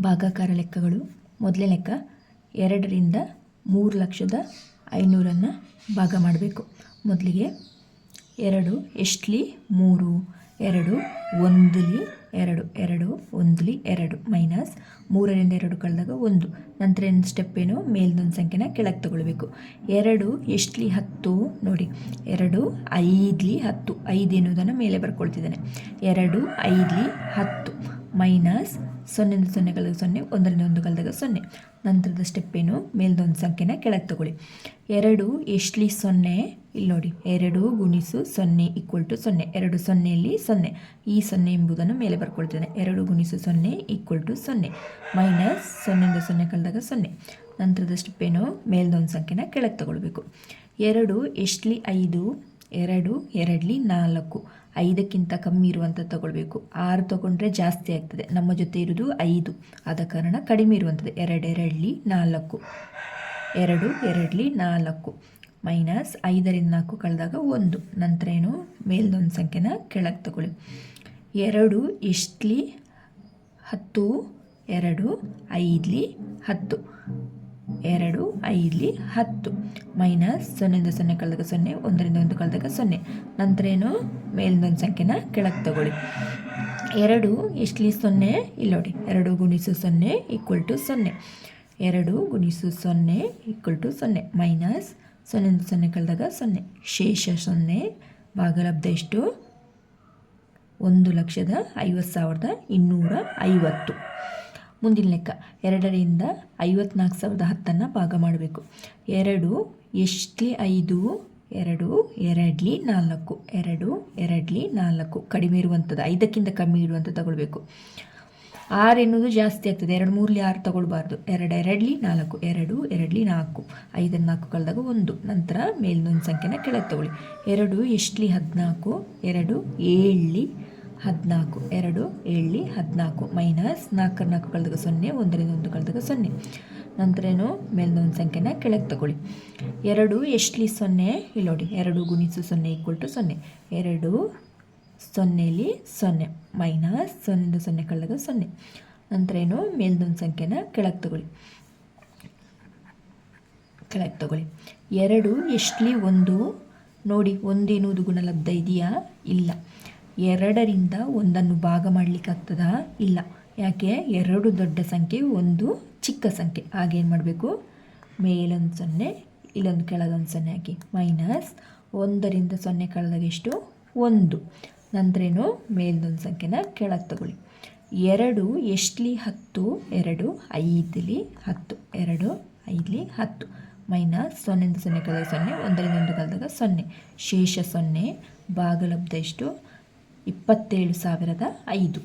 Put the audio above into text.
ಭಾಗಾಕಾರ ಲೆಕ್ಕಗಳು. ಮೊದಲನೇ ಲೆಕ್ಕ 2ರಿಂದ 3,05,000 ಭಾಗ ಮಾಡಬೇಕು. ಮೊದಲಿಗೆ 2 ಎಷ್ಟಲಿ 3, 2 1ಲಿ 2, 2 1ಲಿ 2 ಮೈನಸ್ 3ರಿಂದ 2 ಕಳೆದಾಗ 1. ನಂತರ ಏನು ಸ್ಟೆಪ್ ಏನು, ಮೇಲ್ದೊಂದು ಸಂಖ್ಯೆನ ಕೆಳಗೆ ತಗೊಳ್ಬೇಕು. 2 ಎಷ್ಟಲಿ 10 ನೋಡಿ, 2 5ಲಿ 10, 5 ಎನ್ನುವುದನ್ನು ಮೇಲೆ ಬರ್ಕೊಳ್ತಿದ್ದಾನೆ. 2 5ಲಿ 10 ಮೈನಸ್ 0ರಿಂದ 0 ಕಳೆದಾಗ 0, 1ರಿಂದ 1 ಕಳೆದಾಗ 0. ನಂತರದ ಸ್ಟೆಪ್ ಏನು, ಮೇಲ್ದೊಂದು ಸಂಖ್ಯೆನ ಕೆಳಗೆ ತಗೊಳ್ಳಿ. 2 ಎಷ್ಟಲಿ 0, ಇಲ್ಲಿ ನೋಡಿ 2 ಗುಣಿಸು 0 ಈಕ್ವಲ್ ಟು 0. 2 0ಲಿ 0, ಈ 0 ಎಂಬುದನ್ನು ಮೇಲೆ ಬರ್ಕೊಳ್ತೇನೆ. 2 ಗುಣಿಸು 0 ಈಕ್ವಲ್ ಟು 0 ಮೈನಸ್ 0ರಿಂದ 0 ಕಳೆದಾಗ 0. ನಂತರದ ಸ್ಟೆಪ್ ಏನು, ಮೇಲ್ದೊಂದು ಸಂಖ್ಯೆನ ಕೆಳಗೆ ತಗೊಳ್ಬೇಕು. 2 ಎಷ್ಟಲಿ 5, 2 2ಲಿ 4, 5ಕ್ಕಿಂತ ಕಮ್ಮಿ ಇರುವಂಥದ್ದು ತಗೊಳ್ಬೇಕು. 6 ತಗೊಂಡ್ರೆ ಜಾಸ್ತಿ ಆಗ್ತದೆ, ನಮ್ಮ ಜೊತೆ ಇರೋದು 5, ಆದ ಕಾರಣ ಕಡಿಮೆ ಇರುವಂಥದ್ದು. 2 2ಲಿ 4, 2 2ಲಿ 4 ಮೈನಸ್ 5ರಿಂದ 4 ಕಳೆದಾಗ 1. ನಂತರ ಏನು, ಮೇಲ್ದೊಂದು ಸಂಖ್ಯೆನ ಕೆಳಗೆ ತಗೊಳ್ಳಿ. 2 ಎಷ್ಟಲಿ 10, 2 5ಲಿ 10, 2 5ಲಿ 10 ಮೈನಸ್ 0ರಿಂದ 0 ಕಳೆದಾಗ 0, 1ರಿಂದ 1 ಕಳೆದಾಗ 0. ನಂತರ ಏನು, ಮೇಲ್ದೊಂದು ಸಂಖ್ಯೆನ ಕೆಳಗೆ ತಗೊಳ್ಳಿ. 2 ಎಷ್ಟಲಿ 0, ಇಲ್ಲಿ ನೋಡಿ 2 ಗುಣಿಸು 0 ಈಕ್ವಲ್ ಟು 0, 2 ಗುಣಿಸು 0 ಈಕ್ವಲ್ ಟು 0 ಮೈನಸ್ 0ರಿಂದ 0 ಕಳೆದಾಗ 0. ಶೇಷ 0. ಭಾಗಲಬ್ಧ ಎಷ್ಟು, 1,50,250. ಮುಂದಿನ ಲೆಕ್ಕ 2ರಿಂದ 54,010 ಭಾಗ ಮಾಡಬೇಕು. 2 ಎಷ್ಟಲಿ 5, 2 2ಲಿ 4, 2 2ಲಿ 4 ಕಡಿಮೆ ಇರುವಂಥದ್ದು, 5ಕ್ಕಿಂತ ಕಮ್ಮಿ ಇರುವಂಥದ್ದು ತಗೊಳ್ಬೇಕು. 6 ಎನ್ನುವುದು ಜಾಸ್ತಿ ಆಗ್ತದೆ, 2 3ಲಿ 6 ತಗೊಳ್ಬಾರ್ದು. 2 2ಲಿ 4, 2 2ಲಿ 4, 5ರಿಂದ 4 ಕಳೆದಾಗ 1. ನಂತರ ಮೇಲ್ನೊಂದು ಸಂಖ್ಯೆನ ಕೆಳಗೆ ತಗೊಳ್ಳಿ. 2 ಎಷ್ಟಲಿ 14, 2 7ಲಿ 14, 2 7ಲಿ 14 ಮೈನಸ್ 4ರಿಂದ 4 ಕಳೆದಾಗ 0, 1ರಿಂದ 1 ಕಳೆದಾಗ 0. ನಂತರ ಏನು, ಮೇಲ್ನೊಂದು ಸಂಖ್ಯೆನ ಕೆಳಗೆ ತಗೊಳ್ಳಿ. 2 ಎಷ್ಟಲಿ 0, ಇಲ್ಲಿ ನೋಡಿ 2 ಗುಣಿಸು 0 ಈಕ್ವಲ್ ಟು 0, 2 0ಲಿ 0 ಮೈನಸ್ 0ರಿಂದ 0 ಕಳೆದಾಗ 0. ನಂತರ ಏನು, ಮೇಲ್ದೊಂದು ಸಂಖ್ಯೆನ ಕೆಳಗೆ ತಗೊಳ್ಳಿ. 2 ಎಷ್ಟಲಿ 1, ನೋಡಿ 1 ಎನ್ನುವುದು ಗುಣಲಬ್ಧ ಇದೆಯಾ, ಇಲ್ಲ. 2ರಿಂದ 1 ಭಾಗ ಮಾಡಲಿಕ್ಕಾಗ್ತದಾ, ಇಲ್ಲ. ಯಾಕೆ, 2 ದೊಡ್ಡ ಸಂಖ್ಯೆ, 1 ಚಿಕ್ಕ ಸಂಖ್ಯೆ. ಹಾಗೇನು ಮಾಡಬೇಕು, ಮೇಲೊಂದು 0 ಇಲ್ಲೊಂದು ಕೆಳಗೊಂದು 0 ಹಾಕಿ ಮೈನಸ್ 1ರಿಂದ 0 ಕಳೆದಾಗ ಎಷ್ಟು, 1. ನಂತರ ಏನು, ಮೇಲ್ದೊಂದು ಸಂಖ್ಯೆನ ಕೆಳಗೆ ತಗೊಳ್ಳಿ. 2 ಎಷ್ಟಲಿ 10, 2 5ಲಿ 10, 2 5ಲಿ 10 ಮೈನಸ್ 0ರಿಂದ 0 ಕಳೆದಾಗ 0, 1ರಿಂದ 1 ಕಳೆದಾಗ 0. ಶೇಷ 0. ಭಾಗಲಬ್ಧ ಎಷ್ಟು, 27,005.